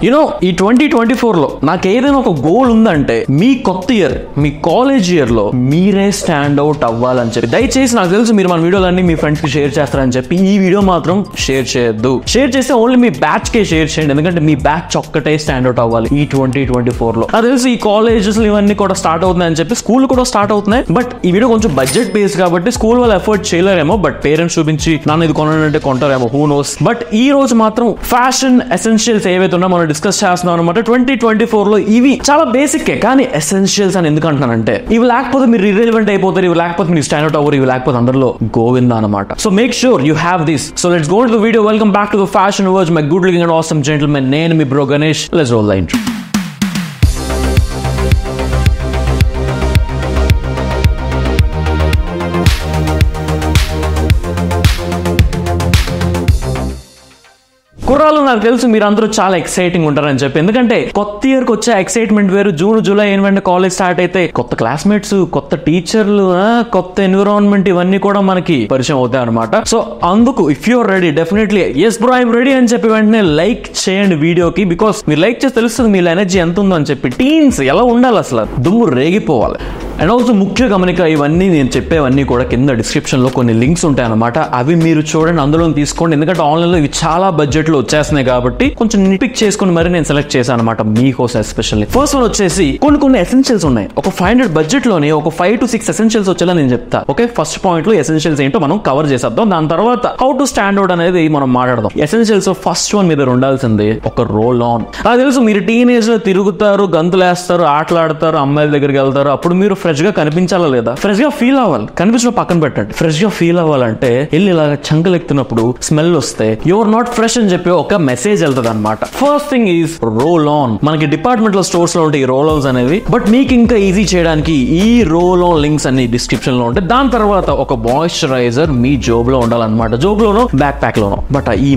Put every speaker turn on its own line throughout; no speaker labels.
You know ఈ 2024లో నాకు ఏదైనా ఒక గోల్ ఉందంటే మీ కొత్త ఇయర్, మీ కాలేజ్ ఇయర్ లో మీరే స్టాండ్ అవుట్ అవ్వాలని చెప్పి. దయచేసి నాకు తెలుసు మీరు మన వీడియోలన్నీ మీ ఫ్రెండ్స్ కి షేర్ చేస్తారని చెప్పి ఈ వీడియో మాత్రం షేర్ చేయొద్దు. షేర్ చేస్తే ఓన్లీ మీ బ్యాచ్ కే షేర్ చేయండి, ఎందుకంటే మీ బ్యాచ్ ఒక్కటే స్టాండ్ అవుట్ అవ్వాలి ఈ 2024లో. నాకు తెలుసు ఈ కాలేజెస్ ఇవన్నీ కూడా స్టార్ట్ అవుతున్నాయని చెప్పి, స్కూల్ కూడా స్టార్ట్ అవుతున్నాయి. బట్ ఈ వీడియో కొంచెం బడ్జెట్ బేస్ కాబట్టి స్కూల్ వాళ్ళు ఎఫర్ట్ చేయలేరేమో, బట్ పేరెంట్స్ చూపించి నన్ను ఇది కొనాలంటే కొంటారేమో, హూ నోస్. బట్ ఈ రోజు మాత్రం ఫ్యాషన్ ఎసెన్షియల్స్ ఏవైతే ఉన్నా మనం డిస్కస్ చేస్తున్నాం అనమాట. 2024లో ఇవి చాలా బేసిక్, కానీ ఎసెన్షియల్స్ అని ఎందుకు అంటున్నానంటే ఇవి లేకపోతే మీరు ఇర్రెలెవెంట్ అయిపోతారు, ఇవి లేకపోతే మీరు స్టాండ్ అవుట్ అవ్వరు, ఇవి లేకపోతే అందరిలో గోవిందా అనమాట. So make sure you have this. So let's go to the video. Welcome back to the fashion verge, my good looking and awesome gentlemen. నేను మీ bro Ganesh. Let's roll the intro. కుర్రాలు నాకు తెలుసు మీరు అందరూ చాలా ఎక్సైటింగ్ ఉంటారని చెప్పి, ఎందుకంటే కొత్త ఇయర్కి వచ్చే ఎక్సైట్మెంట్ వేరు. జూన్ జూలై ఏంటంటే కాలేజ్ స్టార్ట్ అయితే కొత్త క్లాస్మేట్స్, కొత్త టీచర్లు, కొత్త ఎన్విరాన్మెంట్ ఇవన్నీ కూడా మనకి పరిచయం అవుతాయి అనమాట. సో అందుకు if you're ready, definitely yes bro I'm ready అని చెప్పి వెంటనే లైక్ చేయండి వీడియోకి. బికాస్ మీరు లైక్ చేసి తెలుస్తుంది మీ ఎనర్జీ ఎంత ఉందో అని చెప్పి. టీన్స్ ఎలా ఉండాలి, అసలు దుమ్ము రేగిపోవాలి. అండ్ ఆల్సో ముఖ్య గమనిక, ఇవన్నీ నేను చెప్పేవన్నీ కూడా కింద డిస్క్రిప్షన్ లో కొన్ని లింక్స్ ఉంటాయి అనమాట. అవి మీరు చూడండి, అందులో తీసుకోండి. ఎందుకంటే ఆన్లైన్ లో ఇవి చాలా బడ్జెట్ లో వచ్చేస్తున్నాయి కాబట్టి కొంచెం పిక్ చేసుకుని మరి నేను సెలెక్ట్ చేశాను అనమాట మీకోసం ఎస్పెషల్లీ. ఫస్ట్ వన్ వచ్చేసి కొన్ని ఎసెన్షియల్స్ ఉన్నాయి. ఒక 500 బడ్జెట్ లోనే ఒక 5 to 6 ఎసెన్షియల్స్ వచ్చేలా నేను చెప్తా. ఓకే, ఫస్ట్ పాయింట్ లో ఎసెన్షియల్స్ ఏంటో మనం కవర్ చేసేద్దాం. దాని తర్వాత హౌ టు స్టాండ్ అవుట్ అనేది మనం మాట్లాడదాం. ఎసెన్షియల్స్ ఫస్ట్ వన్ మీద ఉండాల్సింది ఒక రోల్ ఆన్. నాకు తెలుసు మీరు టీనేజ్ లో తిరుగుతారు, గంతులేస్తారు, ఆటలాడతారు, అమ్మాయిల దగ్గరికి వెళ్తారు. అప్పుడు మీరు ఫ్రెష్ గా కనిపించాలా లేదా? ఫ్రెష్ గా ఫీల్ అవ్వాలి. కనిపించడం పక్కన పెట్టండి. ఫ్రెష్ గా ఫీల్ అవ్వాలంటే వెళ్ళి ఇలాగా చంకలు ఎక్కుతున్నప్పుడు స్మెల్ వస్తే యువర్ నాట్ ఫ్రెష్ అని చెప్పి ఒక మెసేజ్ వెళ్తుంది అనమాట. First thing is roll on. మనకి డిపార్ట్మెంట్ లో స్టోర్స్ లో ఉంటాయి ఈ రోల్ ఆన్స్ అనేవి. బట్ మీకు ఇంకా ఈజీ చేయడానికి ఈ రోల్ ఆన్ లింక్స్ అన్ని డిస్క్రిప్షన్ లో ఉంటాయి. దాని తర్వాత ఒక మాయిశ్చరైజర్ మీ జోబ్ లో ఉండాలన్నమాట. జోబ్ లోనో బ్యాక్ ప్యాక్ లోనో. బట్ ఈ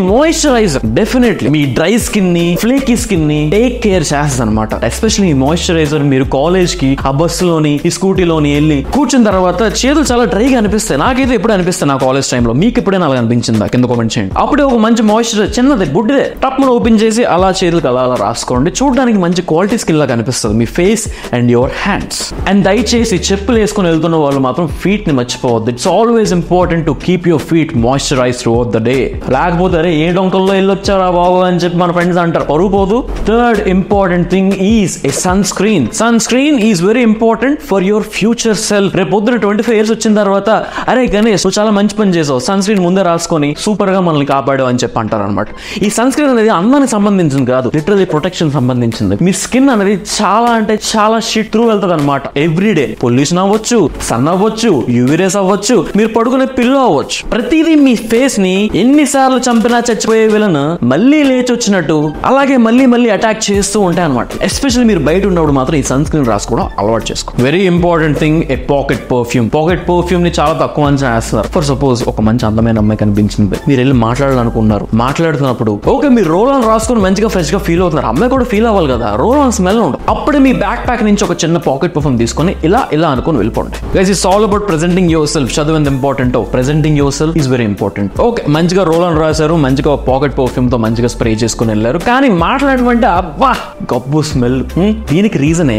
మాయిశ్చరైజర్ డెఫినెట్లీ మీ డ్రై స్కిన్ ని, ఫ్లేకీ స్కిన్ ని టేక్ కేర్ చేస్తుంది అనమాట. ఎస్పెషల్లీ ఈ మాయిశ్చరైజర్ మీరు కాలేజ్ కి ఆ బస్సులోని, ఈ స్కూటీలోని వెళ్ళి కూర్చున్న తర్వాత చేతులు చాలా డ్రైగా అనిపిస్తాయి. నాకైతే ఎప్పుడు అనిపిస్తాయి నా కాలేజ్ టైంలో. మీకు ఎప్పుడైనా అలా అనిపించిందా? కింద కామెంట్ చేయండి. అప్పుడే ఒక మంచి మాయిశ్చరైజర్ చిన్నది బుడ్డిదే టప్ను ఓపెన్ చేసి అలా చేతులకు అలా రాసుకోండి. చూడడానికి మంచి క్వాలిటీ స్కిన్ లాగా అనిపిస్తుంది మీ face and your hands. And దయచేసి చెప్పులు వేసుకుని వెళ్తున్న వాళ్ళు మాత్రం ఫీట్ ని మర్చిపోవద్దు. It's always important to keep your feet moisturize throughout the day. లేకపోతే అరే ఏ డొంకల్లో వెళ్ళొచ్చారా బాబు అని చెప్పి మన ఫ్రెండ్స్ అంటారు, పరుగు పోదు. Third important thing is a sunscreen. Sunscreen is very important for your future self. రేపు పొద్దున 25 years వచ్చిన తర్వాత అరే గణేష్ నువ్వు చాలా మంచి పని చేసావు, సన్ స్క్రీన్ ముందే రాసుకొని సూపర్ గా మనల్ని కాపాడావు అని చెప్పి అంటారు అనమాట. ఈ సన్ స్క్రీన్ అనేది అందానికి సంబంధించింది కాదు, లిటరలీ ప్రొటెక్షన్ సంబంధించింది. మీ స్కిన్ అనేది చాలా అంటే చాలా షిట్ త్రూ వెళ్తుంది అనమాట. ఎవ్రీడే పొల్యూషన్ అవ్వచ్చు, సన్ అవ్వచ్చు, యూవీ రేస్ అవ్వచ్చు, మీరు పడుకునే పిల్లో అవ్వచ్చు. ప్రతిదీ మీ ఫేస్ ని ఎన్నిసార్లు చంపినా చచ్చిపోయే విలన్ మళ్ళీ లేచి వచ్చినట్టు అలాగే మళ్ళీ అటాక్ చేస్తూ ఉంటాయి అనమాట. ఎస్పెషల్లీ మీరు బయట ఉన్నప్పుడు మాత్రం ఈ సన్ స్క్రీన్ రాసుకోవడం అలవాటు చేసుకో. వెరీ ఇంపార్టెంట్ థింగ్ ఏ పాకెట్ పర్ఫ్యూమ్. పాకెట్ పర్ఫ్యూమ్ ని చాలా తక్కువ అంచనా వేస్తారు. ఫర్ సపోజ్ ఒక మంచి అందమైన అమ్మాయి కనిపించింది, మీరు వెళ్ళి మాట్లాడాలనుకున్నారు. మాట్లాడుతున్నప్పుడు ఓకే మీరు రోల్ ఆన్ రాసుకుని మంచిగా ఫ్రెష్ గా ఫీల్ అవుతున్నారు, అమ్మాయి కూడా ఫీల్ అవ్వాలి కదా, రోల్ ఆన్ స్మెల్ ఉండదు. అప్పుడే మీ బ్యాక్ ప్యాక్ నుంచి ఒక చిన్న పాకెట్ పర్ఫ్యూమ్ తీసుకొని ఇలా అనుకుని వెళ్ళిపోండి. Guys it's all about presenting yourself. చదువు important, presenting yourself is very important. Okay మంచిగా రోల్ ఆన్ రాశారు, మంచిగా పాకెట్ పర్ఫ్యూమ్ తో మంచిగా స్ప్రే చేసుకుని వెళ్ళారు, కానీ మాట్లాడమంటే అబ్బా గబ్బు స్మెల్. దీనికి రీజనే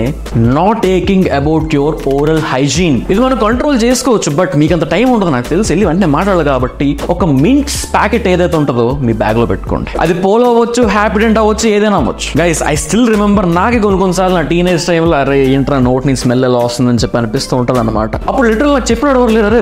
not taking about your oral hygiene. ఇది మనం కంట్రోల్ చేసుకోవచ్చు, బట్ మీకు అంత టైం ఉండదు నాకు తెలుసు, వెళ్ళి వెంటనే మాట్లాడాలి. కాబట్టి ఒక మింట్స్ ప్యాకెట్ ఏదైతే ఉంటుందో మీ బ్యాగ్ లో పెట్టుకోండి. అది పోలో అవ్వచ్చు, హ్యాపీడెంట్ అవ్వచ్చు, ఏదైనా అవ్వచ్చు. గైస్ ఐ స్టిల్ రిమెంబర్, నాకే కొన్నిసార్లు నా టీనేజ్ టైంలో అరే ఏంట్రా నోట్ ని స్మెల్ ఎలా వస్తుందని చెప్పి అనిపిస్తూ ఉంటుంది అనమాట. అప్పుడు లిటరల్ నాకు చెప్పినట్టు ఎవరు లేరు, అరే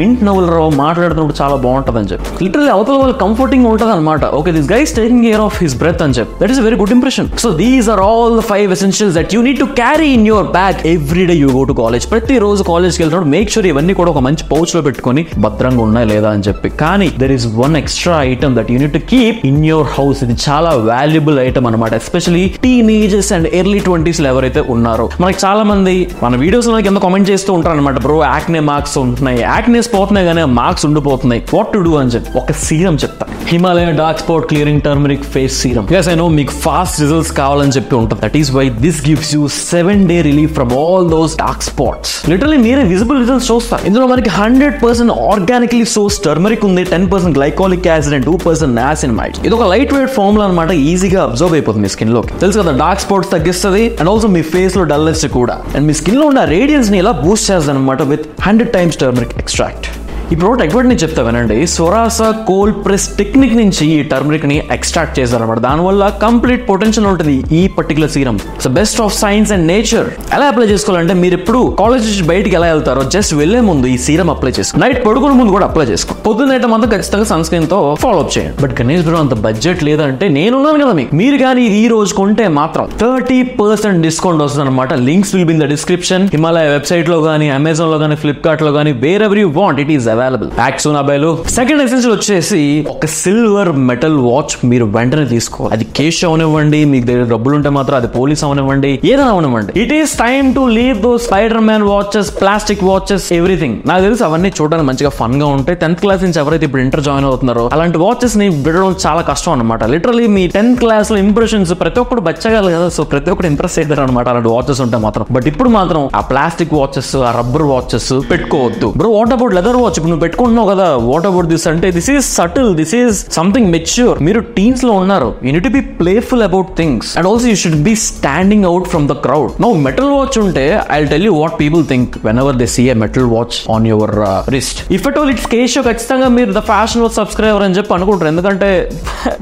మింట్ నవ్వులు రావు మాట్లాడుతున్నప్పుడు చాలా బాగుంటుంది అని చెప్పి. లిటరల్లీ అవతల వాళ్ళు కంఫర్టింగ్ ఉంటుంది అనమాట. Okay this guy's taking care of his breath అని చెప్పి. That is very good impression. So these are all the 5 essentials that you need to carry in your bag every day you go to college. ప్రతి రోజు కాలేజ్కి వెళ్తున్నప్పుడు make sure ఇవన్నీ కూడా ఒక మంచి పౌచ్ లో పెట్టుకొని భద్రంగా ఉన్నాయి లేదా అని చెప్పి. కానీ there is one extra item that you need to keep in your house. ఇది చాలా వాల్యుబుల్ ఐటమ్ అనమాట. Especially teenagers and early 20s లో ఎవరైతే ఉన్నారో. మనకి చాలా మంది మన వీడియోస్ లో కింద కామెంట్ చేస్తూ ఉంటారు అనమాట, బ్రో యాక్నే మార్క్స్ ఉంటున్నాయి, యాక్నేస్ పోతున్నాయి కానీ మార్క్స్ ఉండిపోతున్నాయి, వాట్ టు డూ అని చెప్పి. ఒక సీరం చెప్తా, Himalaya dark spot clearing turmeric face serum. yes I know మీకు ఫాస్ట్ రిజల్ట్స్ కావాలని చెప్పి ఉంటుంది. That is why this gives you 7-day relief from all those dark spots. Literally మీరే విజిబుల్ రిజల్ట్స్ చూస్తారు. ఇందులో మనకి 100% ఆర్గానిక్లీ సోర్స్ టర్మరిక్ ఉంది, 10% గ్లైకాలిక్ యాసిడ్ అండ్ 2% నియాసినమైడ్. ఇది ఒక లైట్ వెయిట్ ఫార్ములా అనమాట. ఈజీగా అబ్జర్వ్ అయిపోతుంది మీ స్కిన్ లోకి. తెలుసు కదా, డార్క్ స్పాట్స్ తగ్గిస్తుంది అండ్ ఆల్సో మీ ఫేస్ లో డల్నెస్ కూడా, అండ్ మీ స్కిన్ లో ఉన్న రేడియన్స్ ని ఇలా బూస్ట్ చేస్తుంది అనమాట విత్ 100 times టర్మరిక్ ఎక్స్ట్రాక్ట్. ఈ ప్రోడక్ట్ ఎక్స్పర్ట్ నుంచి చెప్తా వినండి. సొరాసా కోల్డ్ ప్రెస్ టెక్నిక్ నుంచి ఈ టర్మరిక్ ని ఎక్స్ట్రాక్ట్ చేశారన్నమాట. దానివల్ల కంప్లీట్ పొటెన్షియల్ ఉంటుంది ఈ particular serum. So best of science and nature. ఎలా అప్లై చేసుకోవాలంటే, మీరు ఎప్పుడు కాలేజ్ నుంచి బయటికి ఎలా వెళ్తారో జస్ట్ వెళ్లే ముందు ఈ సీరం అప్లై చేసుకో. నైట్ పడుకునే ముందు కూడా అప్లై చేసుకో. పొద్దున్న మాత్రం ఖచ్చితంగా సన్ స్క్రీన్ తో ఫాలో అప్ చేయండి. బట్ గణేష్ బ్రో అంత బడ్జెట్ లేదంటే నేనున్నాను కదా మీకు. మీరు కానీ ఈ రోజు కొంటే మాత్రం 30% డిస్కౌంట్ వస్తుంది అనమాట. Links will be in the description. Himalaya website లో కానీ, అమెజాన్ లో కానీ, ఫ్లిప్కార్ట్ లో కానీ, wherever you want it is available. యాక్సోనా బైలో సెకండ్ ఎసెన్షియల్ వచ్చేసి ఒక సిల్వర్ మెటల్ వాచ్ మీరు వెంటనే తీసుకోవాలి. అది కేష్ అవనివ్వండి, మీకు దగ్గర డబ్బులు ఉంటే మాత్రం అది పోలీస్ అవనివ్వండి, ఏదైనా అవనివ్వండి. It is time to leave though spider man watches, plastic watches, everything. నాకు తెలుసు అవన్నీ చూడడానికి మంచిగా ఫన్ గా ఉంటాయి. 10th క్లాస్ నుంచి ఎవరైతే ఇప్పుడు ఇంటర్ జాయిన్ అవుతున్నారో అలాంటి వాచెస్ ని విడడం చాలా కష్టం అనమాట. లిటరలీ మీ 10th క్లాస్ లో ఇంప్రెషన్స్ ప్రతి ఒక్కరు బచ్చగాలి కదా, సో ప్రతి ఒక్కరు ఇంప్రెస్ అవుతారు అనమాట అలాంటి వాచెస్ ఉంటే మాత్రం. బట్ ఇప్పుడు మాత్రం ఆ ప్లాస్టిక్ వాచెస్, ఆ రబ్బర్ వాచెస్ పెట్టుకోవద్దు. Bro what about leather watch? ఇప్పుడు నువ్వు పెట్టుకుంటున్నావు కదా, వాట్ అబౌట్ దిస్ అంటే this is subtle, this is something mature. మీరు టీన్స్ లో ఉన్నారు. You need to be playful about things and also you should be standing out from the crowd. No metal watch ఉంటే I will tell you what people think whenever they see a metal watch on your wrist. If at all it's cash, ఖచ్చితంగా మీరు the fashion watch subscriber అని చెప్పి అనుకుంటారు. ఎందుకంటే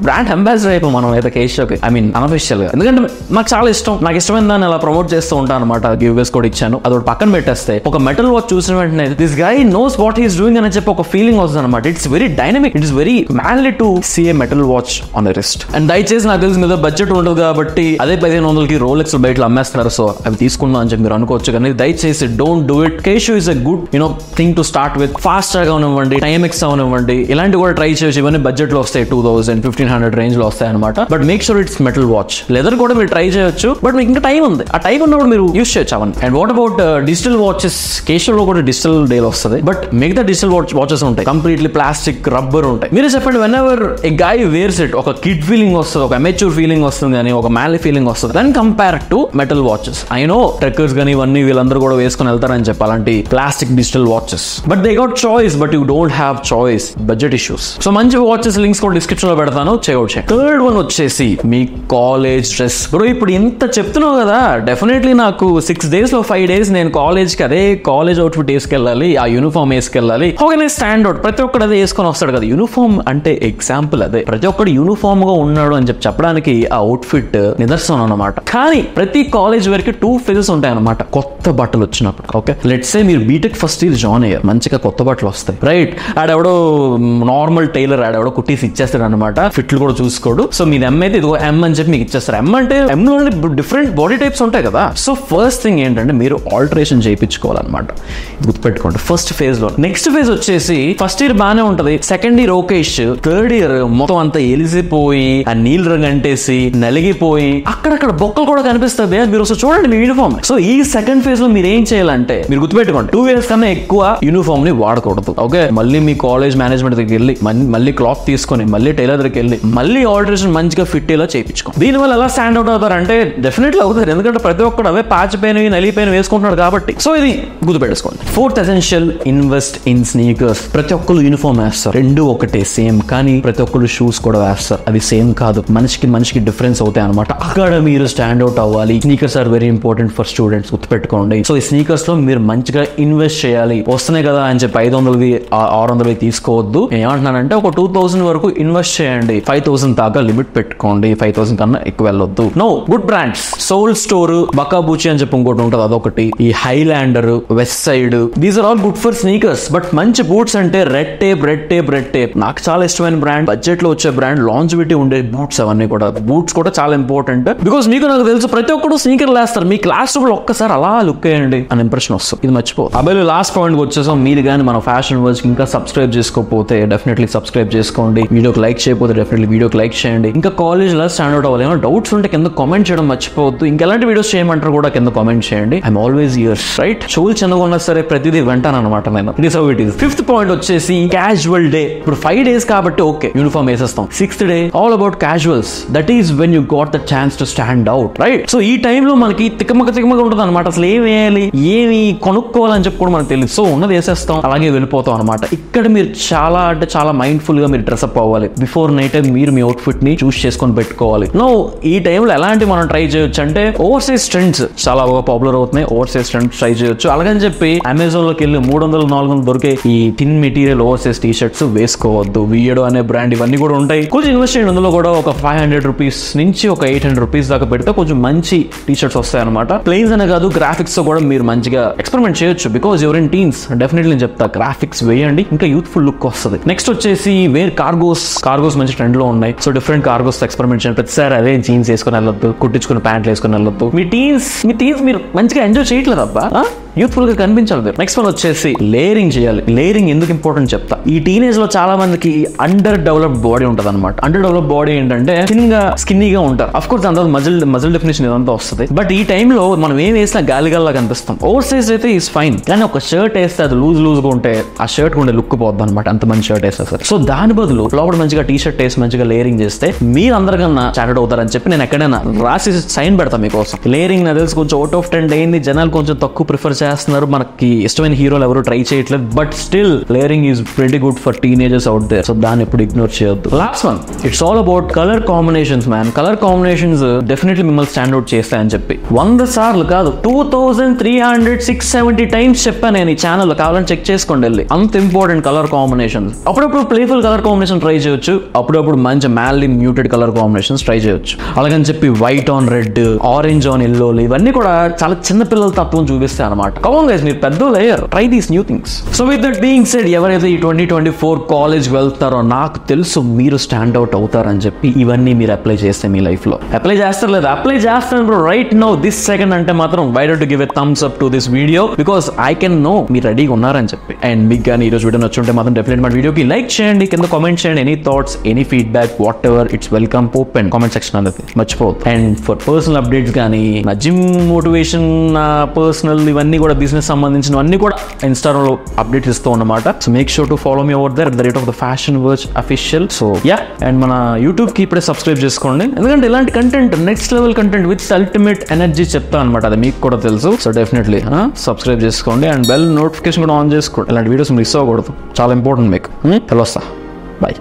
brand ambassador అయిపోయి మనం అయితే కేషోకి, ఐ మీన్ అనఫిషియల్ గా. ఎందుకంటే నాకు చాలా ఇష్టం, నాకు ఇష్టమైన దాన్ని అలా ప్రమోట్ చేస్తూ ఉంటాను అనమాట. గివ్ వేస్ కూడా ఇచ్చాను. అదొకటి పక్కన పెట్టేస్తే ఒక మెటల్ వాచ్ చూసిన వెంటనే this guy knows what he's doing అని చెప్పి ఒక ఫీలింగ్ వస్తుంది అనమాట. It's very dynamic, it's very manly to see a metal watch on the wrist. And దయచేసి నాకు తెలిసి మీద బడ్జెట్ ఉండదు కాబట్టి అదే 1500కి రోలెక్స్ బయట అమ్మేస్తున్నారు, సో అవి తీసుకుందాం అని చెప్పి మీరు అనుకోవచ్చు. కానీ దయచేసి don't do it. Casio is a good thing to start with. Fast గా అవనివ్వండి, టైమెక్స్ అవనివ్వండి, ఇలాంటి కూడా ట్రై చేయొచ్చు. ఇవన్నీ బడ్జెట్ లో వస్తాయి, 2000-1500 రేంజ్ లో వస్తాయి అనమాట. But make sure it's metal watch. Leather కూడా మీరు ట్రై చేయొచ్చు, బట్ మీకు ఇంకా టైం ఉంది. ఆ టైం ఉన్నప్పుడు మీరు యూస్ చేయొచ్చు అవన్నీ. And what about digital watches? కేషోలో కూడా డిజిటల్ డేల్ వస్తుంది, బట్ మిగతా డిజిటల్ వాచెస్ ఉంటాయి కంప్లీట్లీ ప్లాస్టిక్, రబ్బర్ ఉంటాయి. మీరు చెప్పండి, whenever a guy wears it, ఒక కిడ్ ఫీలింగ్ వస్తుంది, ఒక అమెచ్యూర్ ఫీలింగ్ వస్తుంది, అని ఒక మ్యాన్లీ ఫీలింగ్ వస్తుంది. Then compare to metal watches. I know trekkers కానీ ఇవన్నీ వీళ్ళందరూ కూడా వేసుకొని వెళ్తారని చెప్పి అలాంటి plastic digital watches. But they got choice, but you don't have choice, budget issues. So మంచి వాచెస్ లింక్స్ కూడా డిస్క్రిప్షన్ లో పెడతాను, చేయవచ్చు. థర్డ్ వన్ వచ్చేసి మీ కాలేజ్ డ్రెస్. బ్రో ఇప్పుడు ఇంత చెప్తున్నావు కదా, డెఫినెట్లీ నాకు 6 days లో 5 days నేను కాలేజ్ కి అదే కాలేజ్ అవుట్ఫిట్ వేసుకెళ్ళాలి, ఆ యూనిఫామ్ వేసుకెళ్ళాలి. ఓకే స్టాండ్ అవుట్, ప్రతి ఒక్కడు అదే వేసుకొని వస్తాడు కదా. యూనిఫామ్ అంటే ఎగ్జాంపుల్ అదే, ప్రతి ఒక్కడు యూనిఫామ్ గా ఉన్నాడు అని చెప్పడానికి ఆ అవుట్ఫిట్ నిదర్శనం అన్నమాట. కానీ ప్రతి కాలేజ్ వరకు 2 phases ఉంటాయి అనమాట కొత్త బట్టలు వచ్చినప్పుడు. ఓకే లెట్స్ సే మీరు బీటెక్ ఫస్ట్ ఇయర్ జాయిన్ అయ్యారు, మంచిగా కొత్త బట్టలు వస్తాయి, రైట్? ఆడెవడో నార్మల్ టైలర్ ఆడెవడో కుట్టీసి ఇచ్చేస్తాడు అనమాట, ఫిట్లు కూడా చూసుకోడు. సో మీది ఎం అయితే ఇదిగో ఎం అని చెప్పి మీకు ఇచ్చేస్తారు. ఎం అంటే ఎం లో డిఫరెంట్ బాడీ టైప్స్ ఉంటాయి కదా. సో ఫస్ట్ థింగ్ ఏంటంటే మీరు ఆల్టరేషన్ చేయించుకోవాలన్నమాట, గుర్తుపెట్టుకోండి ఫస్ట్ ఫేజ్ లో. నెక్స్ట్ ఫేజ్ వచ్చేసి ఫస్ట్ ఇయర్ బాగానే ఉంటది, సెకండ్ ఇయర్ ఓకేష్, థర్డ్ ఇయర్ మొత్తం అంతా ఎలిసిపోయి ఆ నీళ్ళు రంగు అంటేసి నలిగిపోయి అక్కడక్కడ బొక్కలు కూడా కనిపిస్తాయి. మీరు చూడండి మీ యూనిఫామ్. సో ఈ సెకండ్ ఫేజ్ లో మీరు ఏం చేయాలంటే మీరు గుర్తుపెట్టుకోండి, 2 years కన్నా ఎక్కువ యూనిఫామ్ ని వాడకూడదు. ఓకే మళ్ళీ మీ కాలేజ్ మేనేజ్మెంట్ దగ్గరికి వెళ్ళి మళ్ళీ క్లాత్ తీసుకొని మళ్ళీ టైలర్ దగ్గరికి వెళ్ళి మళ్ళీ ఆల్టరేషన్ మంచిగా ఫిట్ ఇలా చేయించుకోండి. దీని వల్ల ఎలా స్టాండ్ అవుట్ అవుతారు అంటే డెఫినెట్లీ అవుతారు, ఎందుకంటే ప్రతి ఒక్కడు అవే పాచిపోయినవి నలిగిపోయినవి వేసుకుంటున్నాడు కాబట్టి. సో ఇది గుర్తుపెట్టుకోండి. Fourth essential, invest in sneakers. ప్రతి ఒక్కరు యూనిఫామ్ వేస్తారు, రెండు ఒకటే సేమ్, కానీ ప్రతి ఒక్కరు షూస్ కూడా వేస్తారు, అవి సేమ్ కాదు, మనిషికి డిఫరెన్స్ అవుతాయి అనమాట. అక్కడ మీరు స్టాండ్ అవుట్ అవ్వాలి. Sneakers are very important for students, గుర్తుపెట్టుకోండి. సో ఈ స్నీకర్స్ లో మీరు మంచిగా ఇన్వెస్ట్ చేయాలి. వస్తున్నాయి కదా అని చెప్పి 500వి 600వి తీసుకోవద్దు. ఏమంటున్నానంటే ఒక 2000 వరకు ఇన్వెస్ట్ చేయండి, 5000 దాకా లిమిట్ పెట్టుకోండి, 5000 కన్నా ఎక్కువ వెళ్ళొద్దు. No good brands, soul store, Bacca Bucci అని చెప్పి ఇంకోటి ఉంటుంది అదొకటి, ఈ Highlander, west side, these are all good for sneakers. But మంచి బూట్స్ అంటే రెడ్ టేప్ నాకు చాలా ఇష్టమైన బ్రాండ్, బడ్జెట్ లో వచ్చే బ్రాండ్, లాంజివిటీ ఉండే బూట్స్. అవన్నీ కూడా బూట్స్ కూడా చాలా ఇంపార్టెంట్, బికాస్ మీకు నాకు తెలుసు ప్రతి ఒక్కరు స్నీకర్లు వేస్తారు. మీ క్లాస్ రూమ్ లో ఒక్కసారి అలా లుక్ అయ్యండి అని ఇంప్రెషన్ వస్తుంది, ఇది మర్చిపో. అబ్బాయి లాస్ట్ పాయింట్ వచ్చేసాం. మీరు కానీ మన ఫ్యాషన్ వర్డ్స్ ఇంకా సబ్స్క్రైబ్ చేసుకోకపోతే డెఫినెట్లీ సబ్స్క్రైబ్ చేసుకోండి. వీడియోకి లైక్ చేయకపోతే డెఫినెట్లీ వీడియోకి లైక్ చేయండి. ఇంకా కాలేజ్ లో స్టాండ్ అవుట్ అవ్వాలి, ఏమైనా డౌట్స్ ఉంటే కింద కామెంట్ చేయడం మర్చిపోవద్దు. ఇంకెలాంటి వీడియోస్ చేయమంటారు కూడా కింద కామెంట్ చేయండి. I'm always here, right? చెవులు చిన్నగా ఉన్నా సరే ప్రతిదీ వింటాను అనమాట నేను. It is how it is. Fifth point వచ్చేసి క్యాజువల్ డే. ఇప్పుడు 5 days కాబట్టి ఓకే యూనిఫామ్ వేసేస్తాం. 6th day all about casuals. That is when you got the chance to stand out, right? So ఈ టైంలో మనకి తిక్కమక ఉంటుంది అనమాట. అసలు ఏం వేయాలి, ఏమి కొనుక్కోవాలని చెప్పి కూడా మనకు తెలియదు. సో ఉన్నది వేసేస్తాం, అలాగే వెళ్ళిపోతాం అనమాట. ఇక్కడ మీరు చాలా అంటే చాలా మైండ్ఫుల్ గా మీరు డ్రెస్అప్ అవ్వాలి. బిఫోర్ నైట్ మీరు మీ అవుట్ఫిట్ ని చూస్ చేసుకొని పెట్టుకోవాలి. నో ఈ టైంలో ఎలాంటి మనం ట్రై చేయొచ్చు అంటే ఓవర్ సైజ్ ట్రెండ్స్ చాలా బాగా పాపులర్ అవుతున్నాయి. ఓవర్ సైజ్ ట్రెండ్స్ ట్రై చేయొచ్చు. అలాగని చెప్పి అమెజాన్ లోకి వెళ్ళి 300-400 దొరికే ఈ thin material oversize T shirts వేసుకోవద్దు. వియడో అనే బ్రాండ్ ఇవన్నీ కూడా ఉంటాయి. కొంచెం ఇన్వెస్ట్ చేయండి. అందులో కూడా ఒక 500 రూపీస్ నుంచి ఒక 800 రూపీస్ దాకా పెడితే కొంచెం మంచి టీ షర్ట్స్ వస్తాయి అనమాట. ప్లెయిన్స్ అనే కాదు, గ్రాఫిక్స్ తో కూడా మీరు మంచిగా ఎక్స్పెరిమెంట్ చేయొచ్చు. Because your in teens, definitely చెప్తా గ్రాఫిక్స్ వేయండి, ఇంకా యూత్ఫుల్ లుక్ వస్తుంది. నెక్స్ట్ వచ్చేసి కార్గోస్ మంచి ట్రెండ్ లో ఉన్నాయి. సో డిఫరెంట్ కార్గోస్ ఎక్స్పెరిమెంట్ చేయండి. ప్రతిసారి అదే జీన్స్ వేసుకొని వెళ్ళొద్దు, కుట్టించుకున్న ప్యాంట్లు వేసుకొని వెళ్ళొద్దు. మీ టీన్స్ మీరు మంచిగా ఎంజాయ్ చేయట్లేదు అబ్బా, యూత్ఫుల్ గా కనిపించాలి. నెక్స్ట్ వన్ వచ్చేసి లేయరింగ్ చేయాలి. లేయరింగ్ ఎందుకు ఇంపార్టెంట్ చెప్తా. ఈ టీనేజ్ లో చాలా మందికి అండర్ డెవలప్డ్ బాడీ ఉంటుంది అనమాట. అండర్ డెవలప్డ్ బాడీ ఏంటంటే స్కిన్నీగా ఉంటారు. అఫ్ కోర్స్ అంత మజిల్ డెఫినేషన్ ఇదంతా వస్తుంది. బట్ ఈ టైంలో మనం ఏం వేసినా గాలిగాల్లా కనిపిస్తాం. ఓవర్ సైజ్ అయితే ఈస్ ఫైన్, కానీ ఒక షర్ట్ వేస్తే అది లూజ్ గా ఉంటే ఆ షర్ట్ ఉండే లుక్ పోద్ది అనమాట. అంత మంచి షర్ట్ వేస్తే సరే. సో దాని బదులు లోపల మంచిగా టీ షర్ట్ వేసి మంచిగా లేయరింగ్ చేస్తే మీరు అందరికన్నా స్టాండర్డ్ అవుతారని చెప్పి నేను ఎక్కడైనా రాసి సైన్ పెడతా మీకోసం. లేయరింగ్ నా తెలిసి కొంచెం అవుట్ ఆఫ్ 10 అయింది. జనాలు కొంచెం తక్కువ ప్రిఫర్ చేస్తున్నారు. మనకి ఇష్టమైన హీరోలు ఎవరు ట్రై చేయట్లేదు. But still layering is very good for teenagers out there. So దాన్ని ఎప్పుడు ఇగ్నోర్ చేయొద్దు. Last one, it's all about colour combinations man. Colour combinations definitely మిమ్మల్ని స్టాండ్ అవుట్ చేస్తాయని చెప్పి 100 సార్లు కాదు 2300-670 టైమ్స్ చెప్పాను నేను ఈ ఛానల్. కావాలని చెక్ చేసుకోండి వెళ్ళి. అంత ఇంపార్టెంట్ కలర్ కాంబినేషన్స్. అప్పుడప్పుడు ప్లేఫుల్ కలర్ కాంబినేషన్ ట్రై చేయొచ్చు, అప్పుడప్పుడు మంచి మ్యాల్లీ మ్యూటెడ్ కలర్ కాంబినేషన్స్ ట్రై చేయొచ్చు. అలాగని చెప్పి white on red, orange on yellow ఇవన్నీ కూడా చాలా చిన్న పిల్లల తత్వం చూపిస్తాయి అనమాట. కమాన్ గైస్, మీరు పెద్ద layer, try these new things. So with that being said, ఎవరైతే ఈ 2024 కాలేజ్ వెళ్తారో నాకు తెలుసు మీరు స్టాండ్ అవుట్ అవుతారని చెప్పి ఇవన్నీ మీరు అప్లై చేస్తే మీ లైఫ్ లో అప్లై చేస్తారు లేదా అప్లై చేస్తాను bro right now this second అంటే మాత్రం why don't give a thumbs up to this video, because I can know మీరు రెడీగా ఉన్నారని చెప్పి. అండ్ మీకు కానీ ఈ రోజు వీడియో నచ్చుంటే మాత్రం డెఫినెట్ మన వీడియోకి లైక్ చేయండి, కింద కామెంట్ చేయండి. Any thoughts, any feedback, what ever, it's welcome. Open comment section అనేది మర్చిపోదు. అండ్ ఫర్ పర్సనల్ అప్డేట్స్ కానీ నా జిమ్ మోటివేషన్, నా పర్సనల్ ఇవన్నీ కూడా బిజినెస్ సంబంధించినవన్నీ కూడా ఇన్స్టాగ్రామ్ లో అప్డేట్స్ ఇస్తూ ఉన్నమాట. So make sure to follow me over there at the rate of the Fashion Verge official. So yeah, and మన యూట్యూబ్ కి ఇప్పుడే సబ్స్క్రైబ్ చేసుకోండి, ఎందుకంటే ఇలాంటి content, next level content with ultimate energy చెప్తా అనమాట. అది మీకు కూడా తెలుసు. సో డెఫినెట్లీ సబ్స్క్రైబ్ చేసుకోండి అండ్ బెల్ నోటిఫికేషన్ కూడా ఆన్ చేసుకోండి. ఇలాంటి వీడియోస్ మిస్ అవ్వకూడదు, చాలా ఇంపార్టెంట్ మీకు. హలో వస్తా, బాయ్.